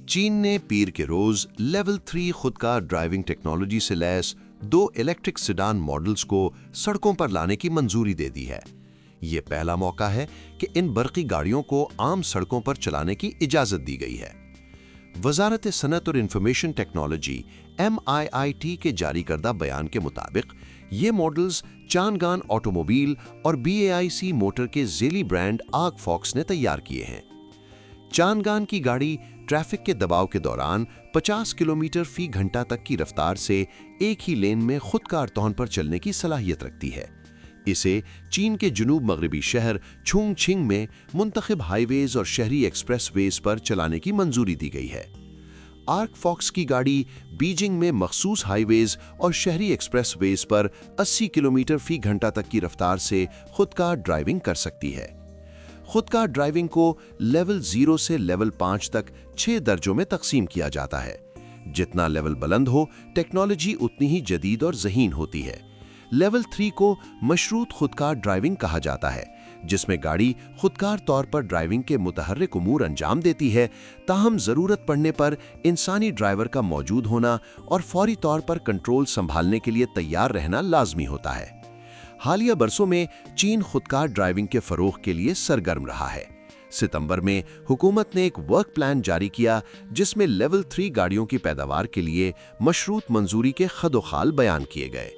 چین نے پیر کے روز لیول 3 خود کار ڈرائیونگ ٹیکنالوجی سے لیس 2 الیکٹرک سیڈان ماڈلز کو سڑکوں پر لانے کی منظوری دے دی ہے۔ یہ پہلا موقع ہے کہ ان برقی گاڑیوں کو عام سڑکوں پر چلانے کی اجازت دی گئی ہے۔ وزارت صنعت اور انفارمیشن ٹیکنالوجی MIIT کے جاری کردہ بیان کے مطابق یہ ماڈلز چانگان آٹوموبائل اور BAIC موٹر کے ذیلی برانڈ آرک فاکس نے تیار کیے ہیں۔ چانگان کی گاڑی ٹریفک کے دباؤ کے دوران 50 کلومیٹر فی گھنٹہ تک کی رفتار سے ایک ہی لین میں خود کار طور پر چلنے کی صلاحیت رکھتی ہے۔ اسے چین کے جنوب مغربی شہر چھونگ چھنگ میں منتخب ہائی ویز اور شہری ایکسپریس ویز پر چلانے کی منظوری دی گئی ہے۔ آرک فاکس کی گاڑی بیجنگ میں مخصوص ہائی ویز اور شہری ایکسپریس ویز پر 80 کلومیٹر فی گھنٹہ تک کی رفتار سے خود کار ڈرائیونگ کر سکتی ہے۔ خود کار ڈرائیونگ کو لیول 0 سے لیول 5 تک 6 درجوں میں تقسیم کیا جاتا ہے۔ جتنا لیول بلند ہو، ٹیکنالوجی اتنی ہی جدید اور ذہین ہوتی ہے۔ لیول 3 کو مشروط خود کار ڈرائیونگ کہا جاتا ہے، جس میں گاڑی خود کار طور پر ڈرائیونگ کے متحرک امور انجام دیتی ہے، تاہم ضرورت پڑنے پر انسانی ڈرائیور کا موجود ہونا اور فوری طور پر کنٹرول سنبھالنے کے لیے تیار رہنا لازمی ہوتا ہے۔ حالیہ برسوں میں چین خود کار ڈرائیونگ کے فروغ کے لیے سرگرم رہا ہے۔ ستمبر میں حکومت نے ایک ورک پلان جاری کیا جس میں لیول 3 گاڑیوں کی پیداوار کے لیے مشروط منظوری کے خد و خال بیان کیے گئے۔